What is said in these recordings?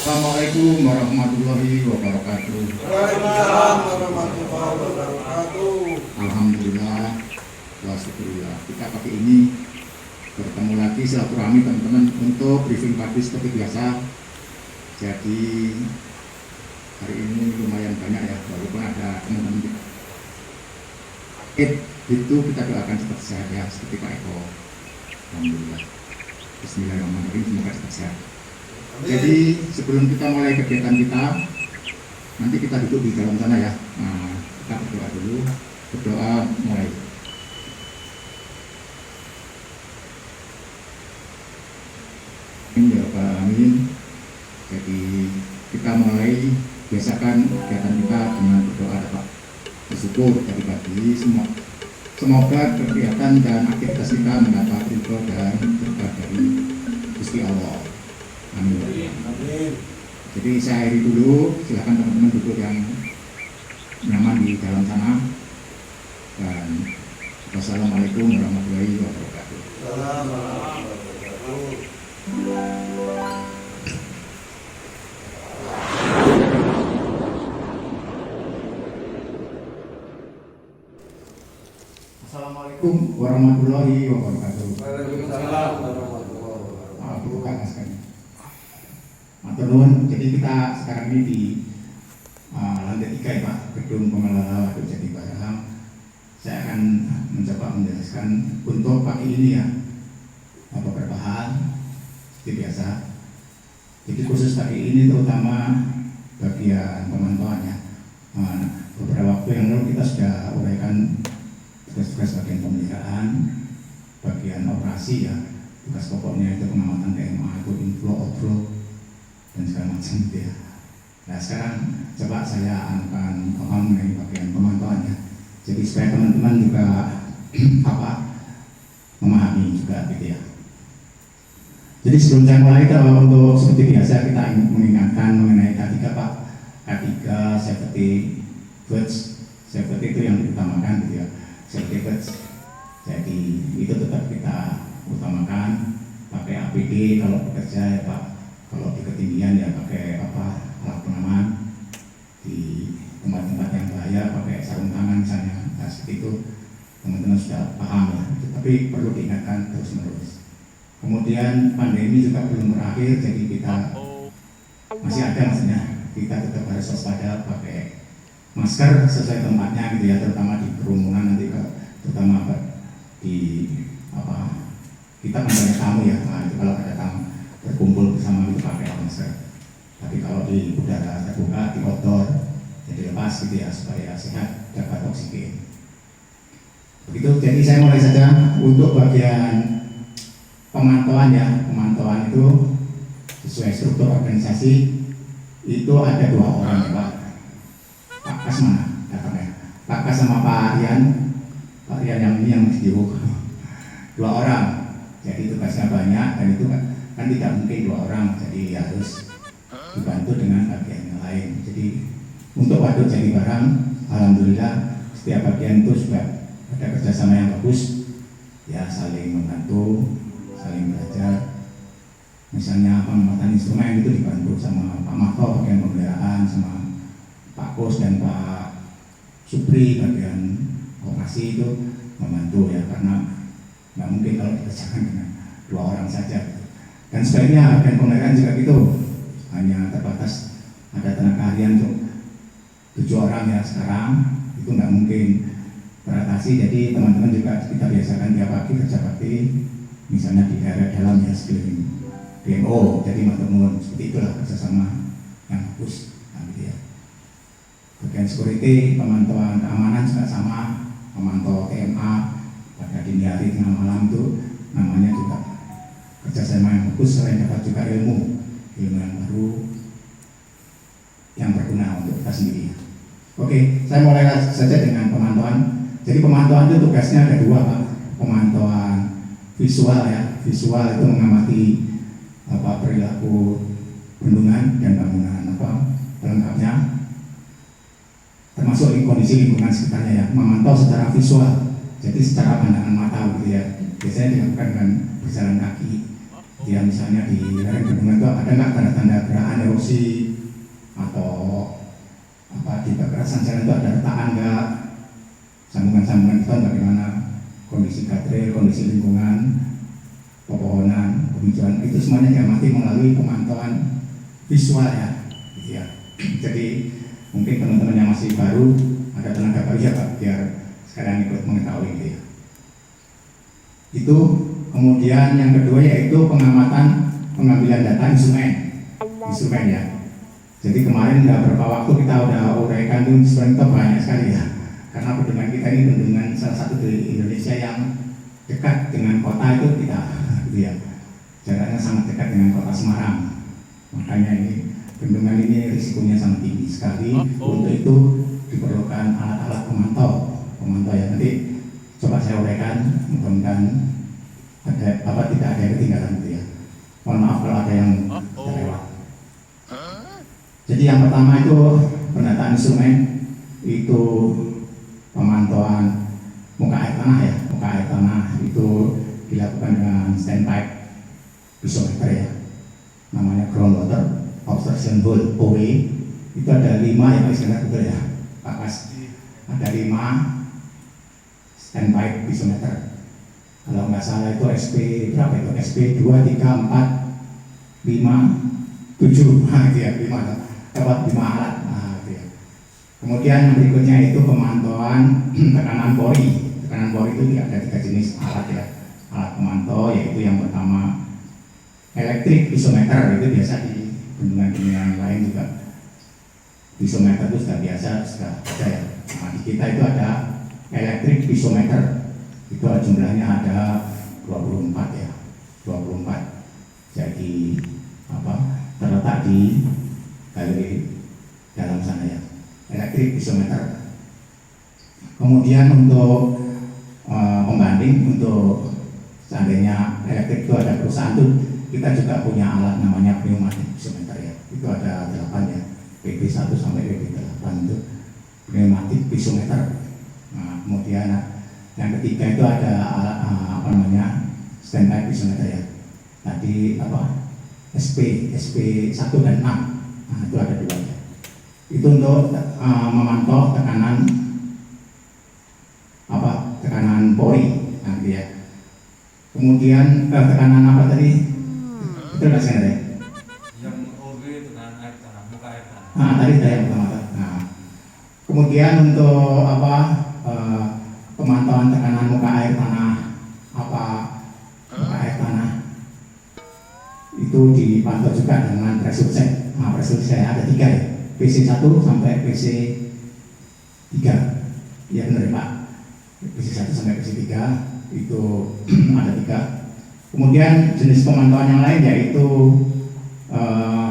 Assalamualaikum warahmatullahi wabarakatuh. Waalaikumsalam warahmatullahi wabarakatuh. Alhamdulillah, wa syukurillah. Kita pagi ini bertemu lagi silaturahmi teman-teman untuk briefing pagi seperti biasa. Jadi hari ini lumayan banyak ya, walaupun ada teman-teman itu kita doakan cepat sehat ya, seperti Pak Eko. Alhamdulillah. Bismillahirrahmanirrahim, semoga cepat sehat. Jadi sebelum kita mulai kegiatan kita, nanti kita duduk di dalam sana ya. Nah, kita berdoa dulu, berdoa mulai. Ya Rabbal Alamin. Jadi kita mulai biasakan kegiatan kita dengan berdoa Pak. Bersyukur dari pagi semua. Semoga kegiatan dan aktivitas kita mendapat ridho dan berkah dari Gusti Allah. Amin. Amin. Jadi saya akhiri dulu, silakan teman-teman duduk yang nyaman di dalam sana. Dan wassalamualaikum warahmatullahi wabarakatuh. Assalamualaikum warahmatullahi wabarakatuh. Waalaikumsalam warahmatullahi wabarakatuh. Bukan maskernya. Maturnuwun, jadi kita sekarang ini di lantai 3 ya Pak, gedung pengelola Waduk Jati Barang. Saya akan mencoba menjelaskan untuk pagi ini ya beberapa hal seperti biasa. Jadi khusus pagi ini terutama bagian pemantauannya. Beberapa waktu yang lalu kita sudah uraikan tugas-tugas bagian pemeliharaan, bagian operasi ya. Tugas pokoknya itu pengamatan TMA, itu inflow, outflow, dan segala macam gitu ya. Nah sekarang coba saya akan mengenai bagian pemantauannya. Jadi supaya teman-teman juga memahami juga gitu ya. Jadi sebelum saya mulai, kalau untuk seperti biasa kita mengingatkan mengenai K3 Pak. K3 safety first, safety itu yang diutamakan gitu ya. Safety first. Jadi itu tetap kita utamakan, pakai APD kalau bekerja ya Pak, kalau di ketinggian ya pakai alat pengaman, di tempat-tempat yang bahaya pakai sarung tangan misalnya. Nah, seperti itu teman-teman sudah paham ya, tapi perlu diingatkan terus menerus. Kemudian pandemi juga belum berakhir, jadi kita masih ada maksudnya, kita tetap harus waspada, pakai masker sesuai tempatnya gitu ya, terutama di kerumunan nanti terutama di kita kan banyak tamu ya, nah itu kalau ada tamu berkumpul bersama itu pakai masker. Tapi kalau di udara terbuka, di outdoor, jadi lepas gitu ya supaya sehat, dapat oksigen. Begitu, jadi saya mulai saja untuk bagian pemantauan ya. Pemantauan itu sesuai struktur organisasi itu ada 2 orang ya Pak. Pak Kas mana datangnya? Pak Kas sama Pak Rian. Pak Rian yang ini yang di 2 orang. Jadi tugasnya banyak dan itu kan tidak mungkin 2 orang, jadi harus dibantu dengan bagian yang lain. Jadi untuk Waduk Jati Barang, alhamdulillah setiap bagian itu sudah ada kerjasama yang bagus, ya saling membantu, saling belajar. Misalnya pengamatan instrumen itu dibantu sama Pak Mahto bagian pemeliharaan, sama Pak Kos dan Pak Supri bagian operasi itu membantu ya, karena nggak mungkin kalau dikerjakan dengan 2 orang saja. Dan sebaliknya bagian pemeliharaan juga gitu, hanya terbatas ada tenaga ahlian untuk 7 orang ya sekarang, itu nggak mungkin teratasi. Jadi teman-teman juga kita biasakan tiap pagi kerja bakti, misalnya di daerah dalam ya sekeliling DMO, jadi maturnuwun, seperti itulah kerjasama yang bagus. Nah, gitu ya. Bagian security, pemantauan keamanan juga sama, memantau TMA pada dini hari tengah malam itu namanya juga kerjasama yang bagus, selain dapat juga ilmu yang baru yang berguna untuk kita sendiri. Oke, saya mulai saja dengan pemantauan. Jadi pemantauan itu tugasnya ada 2 Pak. Pemantauan visual ya, visual itu mengamati perilaku bendungan dan bangunan pelengkapnya, termasuk kondisi lingkungan sekitarnya ya, memantau secara visual. Jadi secara pandangan mata gitu ya, biasanya dilakukan dengan berjalan kaki Dia misalnya di lereng bendungan itu ada nggak tanda-tanda gerakan erosi atau apa di kekerasan jalan itu ada retakan nggak, sambungan-sambungan beton bagaimana, kondisi guardrail, kondisi lingkungan, pepohonan, penghijauan, itu semuanya diamati melalui pemantauan visual ya, gitu ya. Jadi mungkin teman-teman yang masih baru ada tenaga kerja Pak, biar sekarang ikut mengetahui gitu ya. Itu kemudian yang kedua yaitu pengamatan pengambilan data instrumen ya. Jadi kemarin beberapa waktu kita udah uraikan tuh instrumen itu banyak sekali ya. Karena bendungan kita ini bendungan salah satu di Indonesia yang dekat dengan kota itu kita, gitu ya. Jaraknya sangat dekat dengan kota Semarang. Makanya ini bendungan ini risikonya sangat tinggi sekali. Untuk itu diperlukan alat-alat pemantau ya. Nanti coba saya uraikan, mudah-mudahan tidak ada yang ketinggalan gitu ya. Mohon maaf kalau ada yang terlewat. Jadi yang pertama itu pendataan instrumen, itu pemantauan muka air tanah ya. Muka air tanah itu dilakukan dengan standpipe pisometer ya. Namanya groundwater obstruction hole (OW). Itu ada 5 ya Pak Iskandar, betul ya Pak Mas? Ada 5 standpipe pisometer. Kalau nggak salah itu SP berapa itu? SP 2, 3, 4, 5, 7, nah itu ya 5, dapat 5 alat. Nah, itu ya. Kemudian berikutnya itu pemantauan tekanan pori. Tekanan pori itu ada 3 jenis alat ya. Alat pemantau yaitu yang pertama elektrik pisometer, itu biasa di bendungan-bendungan lain juga. Pisometer itu sudah biasa, sudah ada ya. Nah, di kita itu ada elektrik pisometer. Itu jumlahnya ada 24 ya, 24. Jadi terletak di galeri dalam sana ya, elektrik pisometer. Kemudian untuk pembanding, untuk seandainya elektrik itu ada perusahaan tuh, kita juga punya alat namanya pneumatik pisometer ya. Itu ada 8 ya, PB1 sampai PB8 itu pneumatik pisometer. Nah, kemudian yang ketiga itu ada standby pisometer ya. Tadi SP 1 dan 6. Nah, itu ada 2 ya. Itu untuk memantau tekanan pori nanti ya. Kemudian tekanan apa tadi? Itu nggak saya ada. Yang OB tekanan air tanah, muka air tanah. Nah, tadi saya yang pertama. Nah, kemudian untuk pemantauan tekanan muka air tanah, muka air tanah itu dipantau juga dengan pressure set. Nah, pressure set ada 3 ya, PC1 sampai PC3 ya, benar ya Pak, PC1 sampai PC3 itu ada 3. Kemudian jenis pemantauan yang lain yaitu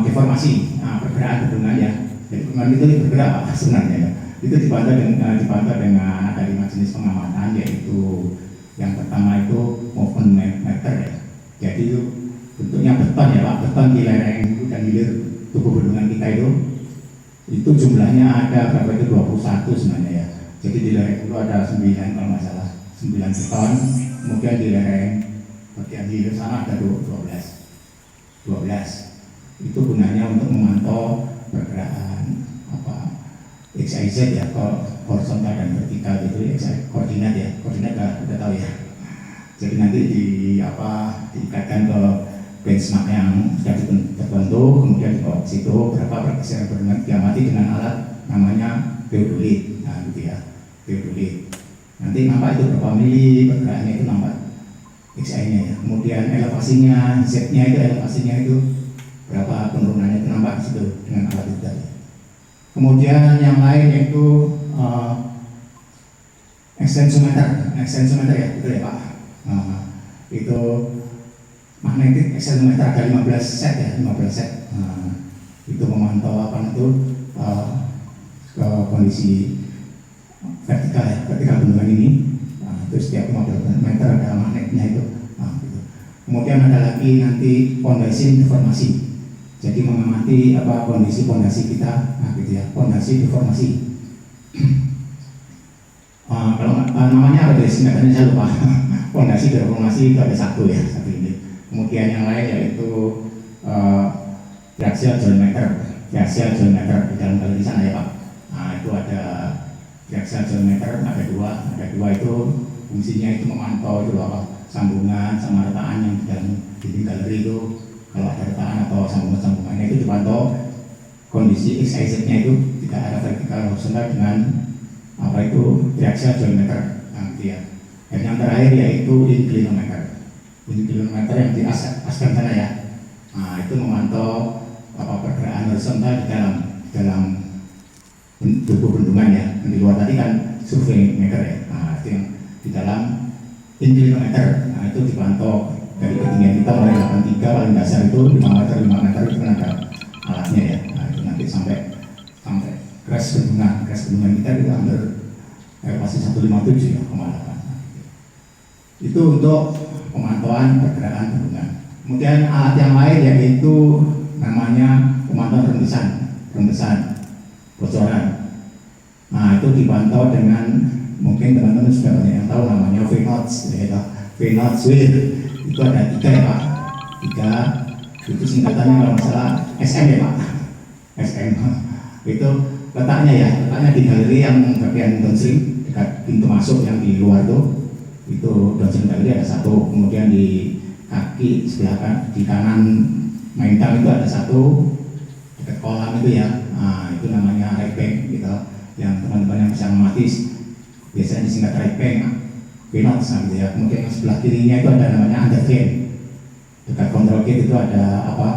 deformasi, pergerakan bendungan ya. Jadi bendungan itu bergerak Pak sebenarnya ya. Itu dipantau dengan ada 5 jenis pengamatan, yaitu yang pertama itu movement meter ya. Jadi itu bentuknya beton ya Pak, beton di lereng dan hilir tubuh bendungan kita itu jumlahnya ada berapa itu 21 sebenarnya ya. Jadi di lereng itu ada 9 kalau nggak salah, 9 beton. Kemudian di lereng bagian hilir sana ada 12. Itu gunanya untuk memantau pergerakan XYZ ya, horizontal dan vertikal gitu, koordinat ya, koordinat udah tahu ya. Jadi nanti diikatkan ke benchmark yang sudah tertentu, kemudian dibawa ke situ berapa pergeseran bendungan diamati dengan alat namanya theodolit. Nah gitu ya, theodolit. Nanti nampak itu berapa mili pergerakannya, itu nampak XI-nya ya. Kemudian elevasinya, Z-nya itu elevasinya itu berapa penurunannya, itu nampak di situ dengan alat itu tadi. Kemudian yang lain yaitu extensometer ya, betul ya Pak. Itu magnetic extensometer ada 15 set ya, 15 set. Itu memantau ke kondisi vertikal ya, vertikal bendungan ini. Terus setiap 15 meter ada magnetnya itu. Gitu. Kemudian ada lagi nanti pondasi deformasi. Jadi mengamati kondisi pondasi kita, gitu ya, pondasi deformasi. Kalau namanya apa ya, singkatannya saya lupa. Pondasi deformasi itu ada 1 ya, 1 ini. Kemudian yang lain yaitu triaxial joint meter, di dalam galeri sana ya Pak. Nah itu ada triaxial joint meter, ada dua itu fungsinya itu memantau itu apa sambungan sama retakan yang di dalam dinding galeri itu, kalau ada retakan atau sambungan-sambungannya itu dipantau kondisi XYZ-nya itu tidak ada vertikal horizontal dengan apa itu triaxial joint meter. Nah, ya. Dan yang terakhir yaitu inclinometer yang di askan sana ya. Nah, itu memantau apa pergerakan horizontal di dalam tubuh bendungan ya. Yang di luar tadi kan survey meter ya. Nah, itu yang di dalam inclinometer. Nah, itu dipantau dari ketinggian kita mulai 83 paling dasar itu 5 meter itu kan ada alatnya ya. Nah, itu nanti sampai kres bendungan kita itu hampir pasti 157 ya, 0,8. Itu untuk pemantauan pergerakan bendungan. Kemudian alat yang lain yaitu namanya pemantauan rembesan bocoran. Nah itu dipantau dengan, mungkin teman-teman sudah banyak yang tahu namanya VNOTS, VNOTS WIR. Itu ada 3 ya Pak, 3 itu singkatannya kalau masalah SM ya Pak, SM. Itu letaknya di galeri yang bagian downstream dekat pintu masuk yang di luar itu downstream galeri ada 1, kemudian di kaki sebelah di kanan main tank itu ada 1 dekat kolam itu ya. Nah itu namanya right bank gitu, yang teman-teman yang bisa mengamati biasanya disingkat right bank, VNOTS gitu ya. Kemudian yang sebelah kirinya itu ada namanya under drain, dekat control gate itu ada apa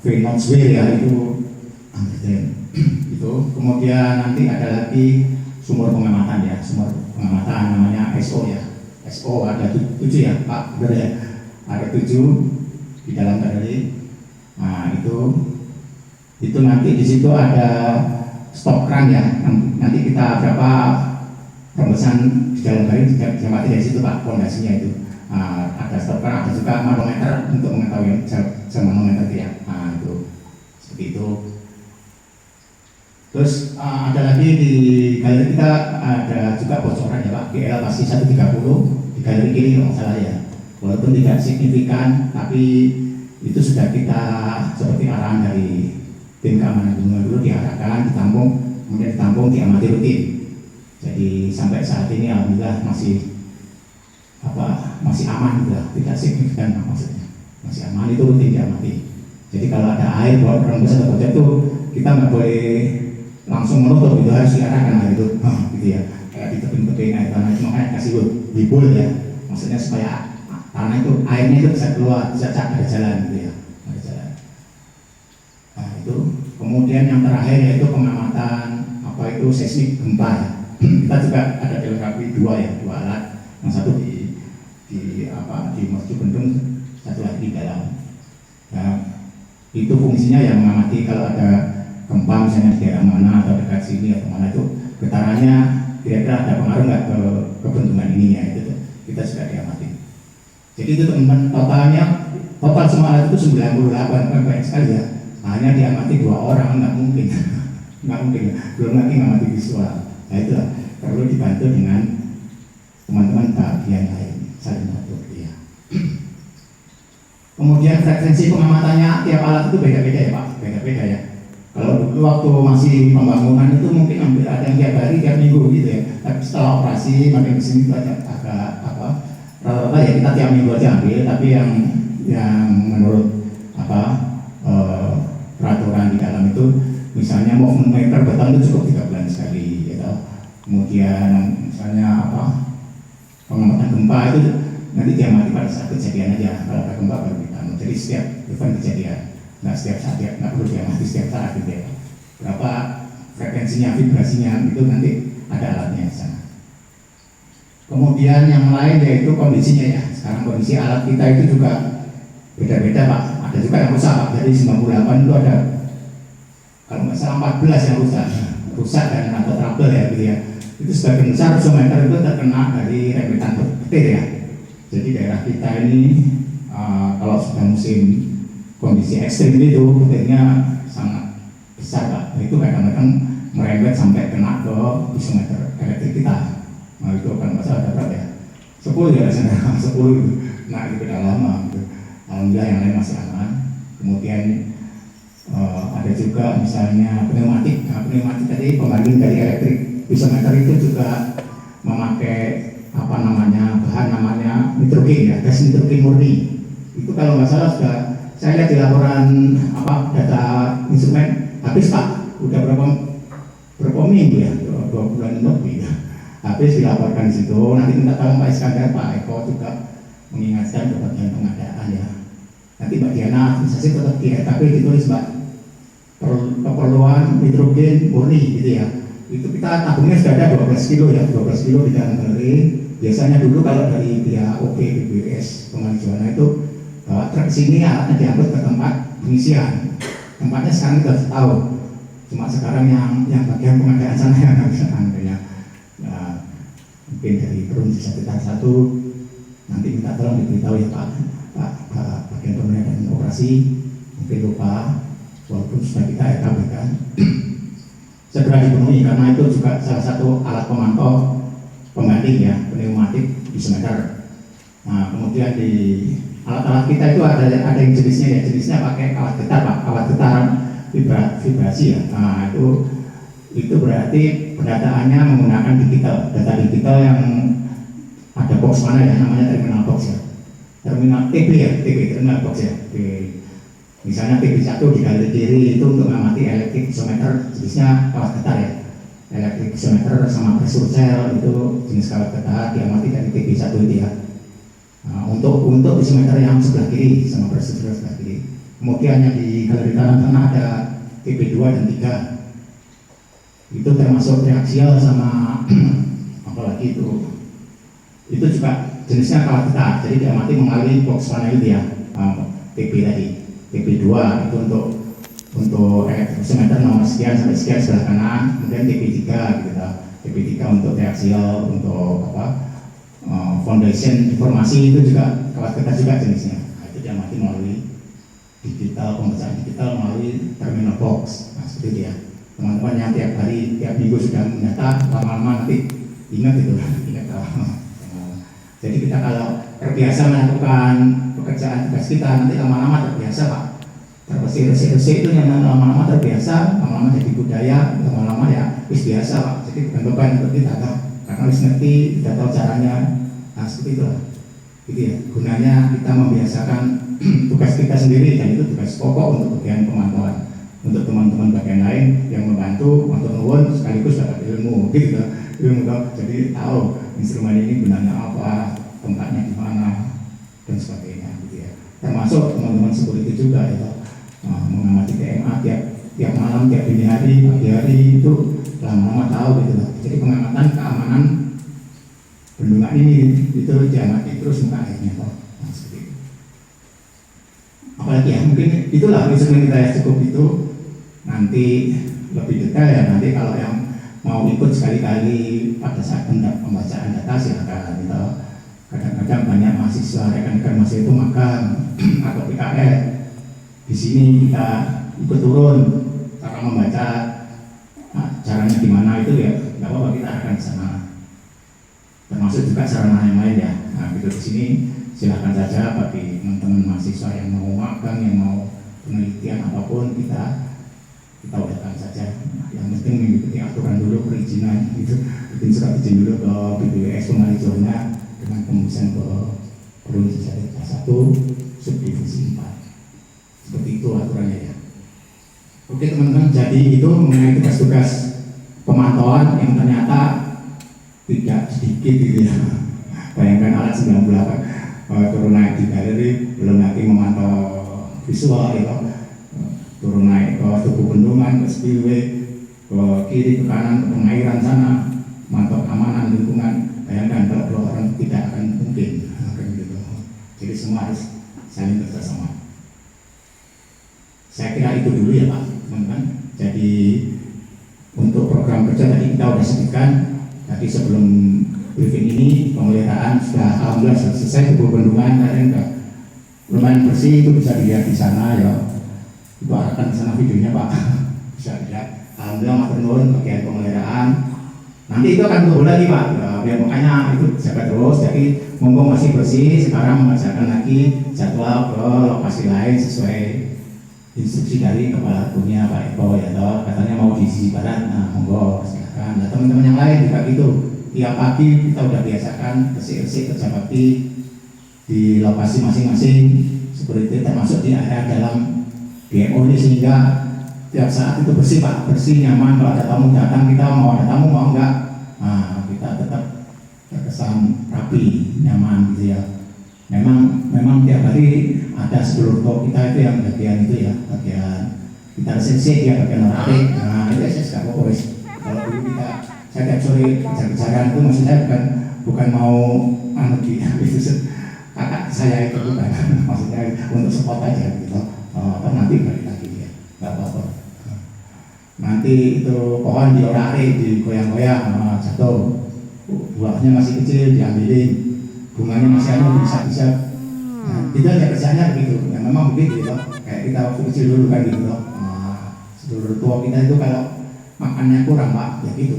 VNOTS WIR ya, itu under drain. Itu kemudian nanti ada lagi sumur pengamatan namanya SO ya. SO ada 7 ya Pak, benar ya, ada 7 di dalam galeri. Nah itu nanti di situ ada stop run ya, nanti kita berapa rembesan di dalam galeri diamati dari situ Pak, fondasinya itu. Nah, ada stop run, ada juga manometer untuk mengetahui jam manometer ya. Nah itu seperti itu. Terus ada lagi di galeri kita ada juga bocoran ya Pak, GL pasti 130 di galeri kiri kalau salah ya. Walaupun tidak signifikan, tapi itu sudah kita seperti arahan dari tim keamanan bendungan dulu, diarahkan, ditampung, kemudian ditampung, diamati rutin. Jadi sampai saat ini alhamdulillah masih aman gitu, tidak signifikan maksudnya, masih aman, itu rutin diamati. Jadi kalau ada air buat rembesan atau bocor itu kita nggak boleh langsung menutup, itu harus diarahkan gitu ya, kayak di tebing-tebing air tanah itu makanya kasih bibul ya, maksudnya supaya tanah itu airnya itu bisa keluar, bisa ada jalan gitu ya, ada jalan. Nah itu kemudian yang terakhir yaitu pengamatan apa itu seismik gempa ya. Kita juga ada dilengkapi 2 alat, yang satu di Mercu Bendung, satu lagi di dalam. Nah itu fungsinya yang mengamati kalau ada gempa misalnya di daerah mana atau dekat sini atau mana itu getarannya kira-kira ada pengaruh nggak ke bendungan ininya, itu kita sudah diamati. Jadi itu teman-teman total semua alat itu 98, kan banyak sekali ya. Hanya diamati 2 orang nggak mungkin, belum lagi ngamati visual. Nah itu perlu dibantu dengan teman-teman bagian lain saling bantu ya. Kemudian frekuensi pengamatannya tiap alat itu beda-beda ya Pak, beda-beda ya. Kalau dulu waktu masih pembangunan itu mungkin hampir ada yang tiap hari, tiap minggu gitu ya. Tapi setelah operasi makin kesini itu agak rata-rata ya kita tiap minggu aja ambil. Tapi yang menurut peraturan di dalam itu, misalnya mau meter beton itu cukup 3 bulan sekali, gitu. Kemudian misalnya pengamatan gempa itu nanti diamati pada saat kejadian aja. Kalau ada gempa baru kita. Jadi setiap event kejadian. Nggak setiap saat ya, nggak perlu diamati setiap saat gitu ya. Berapa frekuensinya, vibrasinya itu nanti ada alatnya di sana. Kemudian yang lain yaitu kondisinya ya. Sekarang kondisi alat kita itu juga beda-beda Pak. Ada juga yang rusak Pak. Jadi 98 itu ada, kalau nggak salah 14 yang rusak dan atau trouble ya gitu ya. Itu sebagian besar meter itu terkena dari rembetan petir ya. Jadi daerah kita ini kalau sudah musim kondisi ekstrim itu petirnya sangat besar Pak. Itu kadang-kadang merembet sampai kena ke isometer elektrik kita. Nah itu kan masa ada berapa ya? 10 ya, 10 gitu. Nah itu udah lama gitu. alhamdulillah yang lain masih aman. Kemudian ada juga misalnya pneumatik. Nah, pneumatik tadi pembanding dari elektrik pisometer itu juga memakai bahan namanya nitrogen ya, gas nitrogen murni. Itu kalau nggak salah sudah saya lihat di laporan data instrumen habis Pak, udah berapa minggu ya, 2 bulan lebih ya. Habis dilaporkan di situ. Nanti minta tolong Pak Iskandar, Pak Eko juga mengingatkan ke bagian pengadaan ya. Nanti Mbak Diana administrasi tetap di RKP ditulis Mbak keperluan nitrogen murni gitu ya. Itu kita tabungnya sudah ada 12 kilo ya, 12 kilo di dalam galeri. Biasanya dulu kalau dari pihak OP BBS Pemali Juwana itu bawa truk sini alatnya diangkut ke tempat pengisian. Tempatnya sekarang kita sudah tahu. Cuma sekarang yang bagian pengadaan sana yang nggak bisa ya. Mungkin dari Perun bisa kita satu nanti minta tolong diberitahu ya Pak bagian pemenang dan operasi mungkin lupa walaupun sudah kita RKB kan segera dipenuhi karena itu juga salah satu alat pemantau pembanding ya pneumatik pisometer. Nah kemudian di alat-alat kita itu ada yang jenisnya pakai alat getar Pak, alat getar vibrasi ya. Nah itu berarti pendataannya menggunakan data digital yang ada box mana ya, namanya terminal box ya, terminal terminal box ya. Misalnya TB1 di galeri kiri itu untuk mengamati elektrik pisometer, jenisnya alat getar ya, elektrik pisometer sama pressure cell itu jenis alat getar diamati dari TB1 itu ya. Nah, untuk pisometer yang sebelah kiri sama pressure cell sebelah kiri. Kemudian yang di galeri kanan tengah ada TB2 dan 3 itu termasuk reaksial sama apalagi itu juga jenisnya alat getar, jadi diamati melalui box panel itu ya, TB tadi, TB2 itu untuk elektrometer nomor sekian sampai sekian sebelah kanan, kemudian TB3 gitu, TB3 untuk reaksial, untuk foundation informasi itu juga alat getar juga jenisnya. Nah, itu diamati melalui digital, pembacaan digital melalui terminal box. Nah, seperti itu ya. Teman-teman yang tiap hari, tiap minggu sudah mendata, lama-lama nanti ingat itu lah. Jadi kita kalau terbiasa melakukan pekerjaan tugas kita, nanti lama-lama terbiasa Pak. Terbersih-bersih itu yang lama-lama terbiasa, lama-lama jadi budaya, lama-lama ya wis biasa Pak. Jadi bukan beban untuk kita kan, karena wis ngerti, sudah tahu caranya. Nah seperti itu lah. Gitu ya, gunanya kita membiasakan tugas kita sendiri dan itu tugas pokok untuk bagian pemantauan. Untuk teman-teman bagian lain yang membantu untuk nuwun sekaligus dapat ilmu gitu ilmu jadi tahu instrumen ini gunanya apa, tempatnya di mana dan sebagainya gitu ya. Termasuk teman-teman security juga itu mengamati TMA tiap malam, tiap dini hari, pagi hari itu lama-lama tahu gitu loh. Jadi pengamatan keamanan bendungan ini itu diamati terus muka airnya kok. Nah, seperti itu. Apalagi ya mungkin itulah instrumen kita yang cukup itu. Nanti lebih detail ya, nanti kalau yang mau ikut sekali-kali pada saat pembacaan data silakan gitu. Kadang-kadang banyak mahasiswa rekan-rekan mahasiswa itu magang atau PKL. Di sini kita ikut turun cara membaca, caranya gimana itu ya, nggak apa-apa kita akan sana. Termasuk juga sarana yang lain ya. Nah, gitu di sini silakan saja bagi teman-teman mahasiswa yang mau magang, yang mau penelitian apapun kita udahkan saja. Yang penting mengikuti aturan dulu perizinan itu, bikin surat izin dulu ke BBWS Pemali Juwana dengan pembusan ke Perun Jasa 1 subdivisi 4. Seperti itu aturannya ya. Oke teman-teman, jadi itu mengenai tugas-tugas pemantauan yang ternyata tidak sedikit gitu ya. Bayangkan alat 98 turun naik di galeri, belum lagi memantau visual ya, turun naik ke tubuh bendungan, ke spillway, ke kiri, ke kanan, ke pengairan sana, mantau keamanan lingkungan. Bayangkan kalau 2 orang tidak akan mungkin gitu. Jadi semua harus saling bekerjasama. Saya kira itu dulu ya Pak, teman-teman. Jadi untuk program kerja tadi kita sudah sebutkan. Tadi sebelum briefing ini pemeliharaan sudah alhamdulillah selesai, tubuh bendungan sudah lumayan bersih, itu bisa dilihat di sana ya. Itu arahkan ke sana videonya Pak, bisa dilihat. Alhamdulillah matur nuwun bagian pemeliharaan. Nanti itu akan turun lagi Pak, Ya makanya itu jaga terus. Jadi mumpung masih bersih, sekarang mengerjakan lagi jadwal ke lokasi lain sesuai instruksi dari kepala dunia Pak Eko ya toh. Katanya mau di sisi barat, nah monggo silakan. Nah teman-teman yang lain juga gitu. Tiap pagi kita udah biasakan bersih-bersih kerja bakti di lokasi masing-masing seperti itu, termasuk di area dalam BMO ini, sehingga tiap saat itu bersih Pak, bersih, nyaman. Kalau ada tamu datang, kita mau ada tamu mau enggak, nah kita tetap terkesan rapi, nyaman gitu ya. Memang tiap hari ada seluruh kok kita itu yang bagian itu ya, bagian kita resepsi ya, bagian rapi. Nah itu saya nggak apa-apa wis. Kalau dulu kita saya tiap sore kejar-kejaran itu, maksud saya bukan mau di itu kakak saya itu bukan, maksudnya untuk spot aja gitu. Nanti balik lagi ya, nggak apa-apa. Nanti itu pohon diorari, digoyang-goyang, jatuh. Buahnya masih kecil diambilin, bunganya masih anu bisa. Nah, itu aja kerjanya begitu. Ya memang begitu loh. Kayak kita waktu kecil dulu kan gitu loh. Seluruh tua kita itu kalau makannya kurang Pak, ya gitu.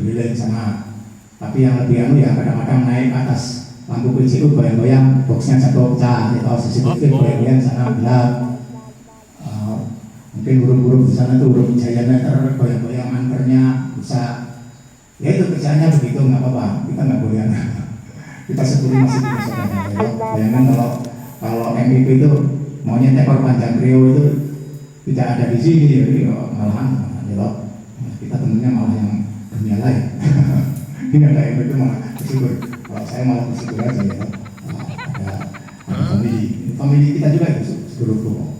Beliin sama. Tapi yang lebih anu ya kadang-kadang naik ke atas lampu PCU goyang-goyang, boxnya jatuh pecah, atau CCTV goyang-goyang sana gelap. Mungkin huruf-huruf di sana tuh huruf diameter, goyang-goyang ankernya bisa. Ya itu kerjanya begitu, nggak apa-apa. Kita nggak goyang. Kita sepuluh masih bisa goyang. Bayangkan kalau MVP itu maunya ekor panjang Rio itu tidak ada di sini, jadi malahan ya kita temennya malah yang dunia lain. Ini ada MVP malah bersyukur. Kalau saya malah bersyukur aja ya. Ada family kita juga itu seluruh.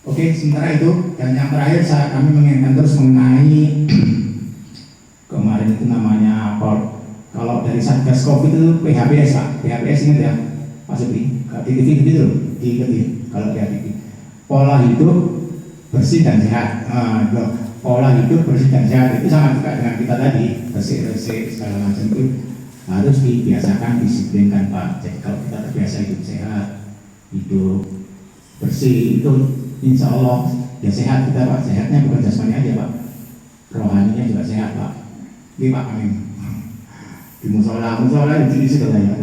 Oke, sementara itu dan yang terakhir kami mengingatkan terus mengenai kemarin itu namanya kalau dari Satgas Covid itu PHBS Pak, PHBS ingat ya Pak Supri, di TV gitu loh, kalau di TV pola hidup bersih dan sehat. Pola hidup bersih dan sehat itu sama juga dengan kita tadi, bersih segala macam itu harus dibiasakan, disiplinkan Pak. Jadi kalau kita terbiasa hidup sehat, hidup bersih itu insya Allah ya sehat kita Pak. Sehatnya bukan jasmani aja Pak, rohaninya juga sehat Pak. Ini Pak Amin di musola di situ ya.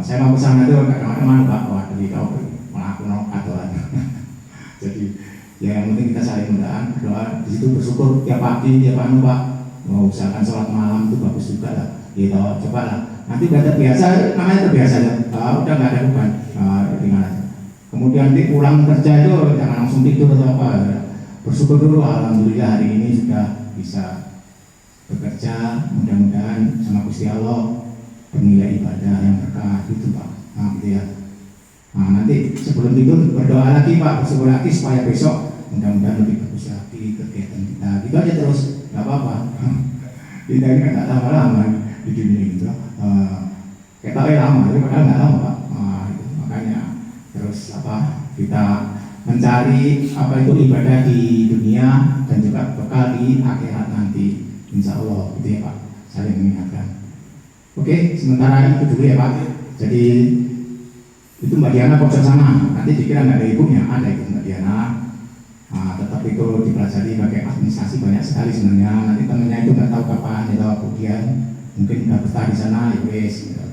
Saya mau kesana tuh kadang-kadang Pak, wah dari kau melakukan aturan. Jadi ya yang penting kita saling berdoa di situ, bersyukur tiap pagi tiap anu Pak. Mau usahakan sholat malam itu bagus juga lah. Gitu, coba lah. Nanti udah terbiasa, namanya terbiasa ya. Udah nggak ada beban, ringan aja. Kemudian nanti pulang kerja itu jangan langsung tidur atau apa. Bersyukur dulu, alhamdulillah hari ini sudah bisa bekerja, mudah-mudahan sama Gusti Allah bernilai ibadah yang berkah itu Pak. Nah gitu ya. Nah nanti sebelum tidur berdoa lagi Pak, bersyukur lagi supaya besok mudah-mudahan lebih bagus lagi kegiatan kita. Gitu aja terus, nggak apa-apa. Kita ini kan nggak lama-lama di dunia itu. Kita lama, tapi padahal nggak lama Pak. Itu. Makanya terus kita mencari apa itu ibadah di dunia dan juga bekal di akhirat nanti. Insya Allah, gitu ya Pak, saling mengingatkan. Oke, sementara itu dulu ya Pak. Jadi itu Mbak Diana pojok sana, nanti dikira nggak ada ibunya, ada itu Mbak Diana. Tetap itu dipelajari pakai administrasi banyak sekali sebenarnya. Nanti temennya itu nggak tahu kapan, ya kemudian mungkin nggak betah di sana, ya wes. Gitu.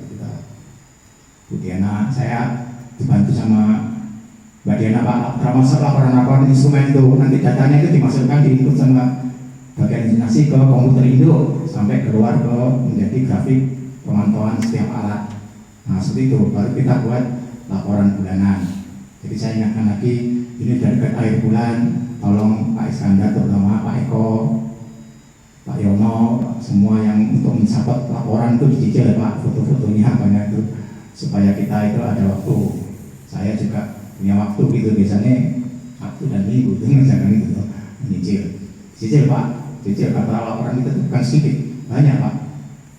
Bu Diana, saya dibantu sama Mbak Diana Pak, termasuk laporan-laporan instrumen itu, nanti datanya itu dimasukkan di input sama bagian administrasi ke komputer Indo sampai keluar ke menjadi grafik pemantauan setiap alat. Nah seperti itu baru kita buat laporan bulanan. Jadi saya ingatkan lagi, ini dari dekat akhir bulan, tolong Pak Iskandar terutama Pak Eko, Pak Yono, semua yang untuk mencatat laporan itu dicicil Pak, foto-fotonya banyak itu supaya kita itu ada waktu. Saya juga punya waktu gitu, biasanya Sabtu dan Minggu itu jangan itu cicil Pak. Cicil kata laporan kita bukan sedikit, banyak Pak.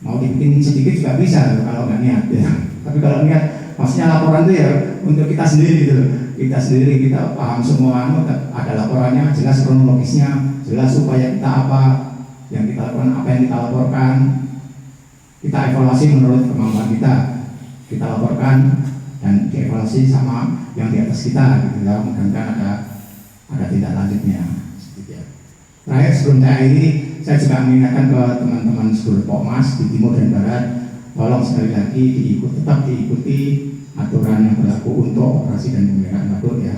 Mau dibikin sedikit juga bisa kalau nggak niat ya. Tapi kalau niat, maksudnya laporan itu ya untuk kita sendiri gitu. Kita sendiri, kita paham semua, ada laporannya, jelas kronologisnya, jelas supaya kita apa yang kita lakukan, apa yang kita laporkan, kita evaluasi menurut kemampuan kita laporkan dan dievaluasi sama yang di atas kita gitu ya. Mudah-mudahan ada tindak lanjutnya. Terakhir sebelum saya akhiri, saya juga mengingatkan ke teman-teman seluruh Pokmas di timur dan barat, tolong sekali lagi tetap diikuti aturan yang berlaku untuk operasi dan pemeliharaan waduk ya,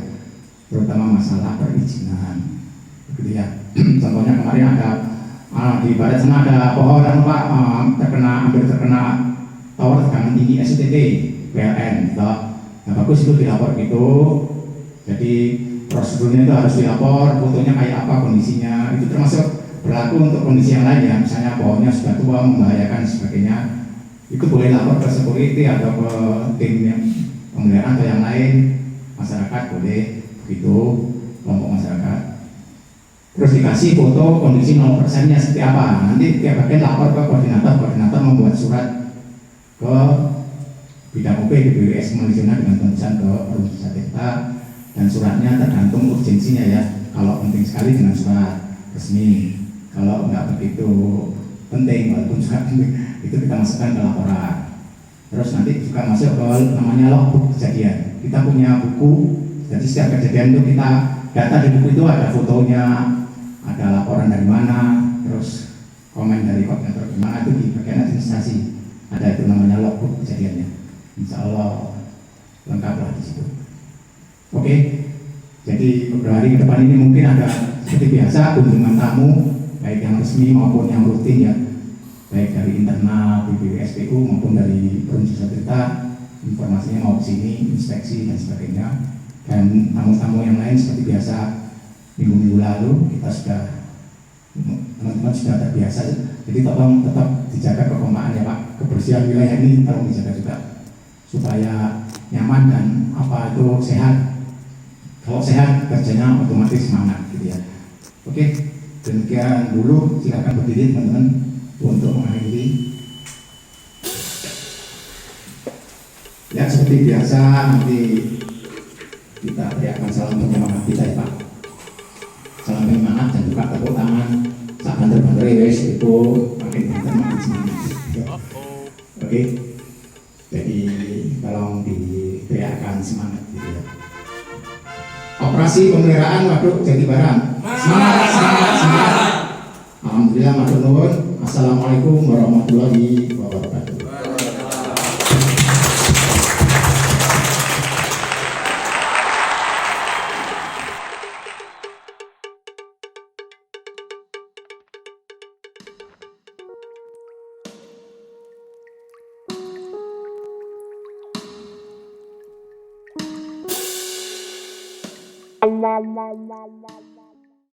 terutama masalah perizinan. Begitu ya. Contohnya kemarin ada di barat sana ada pohon Pak hampir terkena tower tekanan tinggi STT PLN. Nah, bagus itu dilapor gitu. Jadi prosedurnya itu harus dilapor, fotonya kayak apa kondisinya. Itu termasuk berlaku untuk kondisi yang lain ya. Misalnya pohonnya sudah tua, membahayakan dan sebagainya. Itu boleh lapor ke security atau ke tim yang pemeliharaan atau yang lain. Masyarakat boleh begitu, kelompok masyarakat. Terus dikasih foto kondisi 0%-nya seperti apa. Nanti tiap bagian lapor ke koordinator membuat surat ke bidang OP di BWS Malaysia dengan tulisan ke Rumah Sakit, dan suratnya tergantung urgensinya ya. Kalau penting sekali dengan surat resmi, kalau enggak begitu penting walaupun surat itu kita masukkan ke laporan. Terus nanti juga masuk ke namanya logbook kejadian. Kita punya buku, jadi setiap kejadian itu kita data di buku itu ada fotonya, ada laporan dari mana, terus komen dari koordinator gimana, itu di bagian administrasi ada itu namanya logbook kejadiannya. Insya Allah lengkaplah di situ. Oke, jadi beberapa hari ke depan ini mungkin ada seperti biasa kunjungan tamu, baik yang resmi maupun yang rutin ya, baik dari internal BPWSPU maupun dari Perusahaan Cerita, informasinya mau ke sini, inspeksi dan sebagainya. Dan tamu-tamu yang lain seperti biasa minggu-minggu lalu kita sudah, teman-teman sudah terbiasa, jadi tolong tetap dijaga kekompakan ya Pak, kebersihan wilayah ini tolong dijaga juga supaya nyaman dan apa itu sehat. Kalau sehat kerjanya otomatis semangat gitu ya. Oke, demikian dulu, silakan berdiri teman-teman untuk mengakhiri. Ya seperti biasa nanti kita berikan salam penyemangat kita ya Pak. Salam penyemangat dan juga tepuk tangan. Saat banter-banter wes itu makin banter makin semangat. Oke, jadi tolong diteriakkan semangat gitu ya. Operasi pemeliharaan waduk Jati Barang. Semangat, semangat, semangat. Alhamdulillah, matur nuwun. Assalamualaikum warahmatullahi wabarakatuh. La la la la.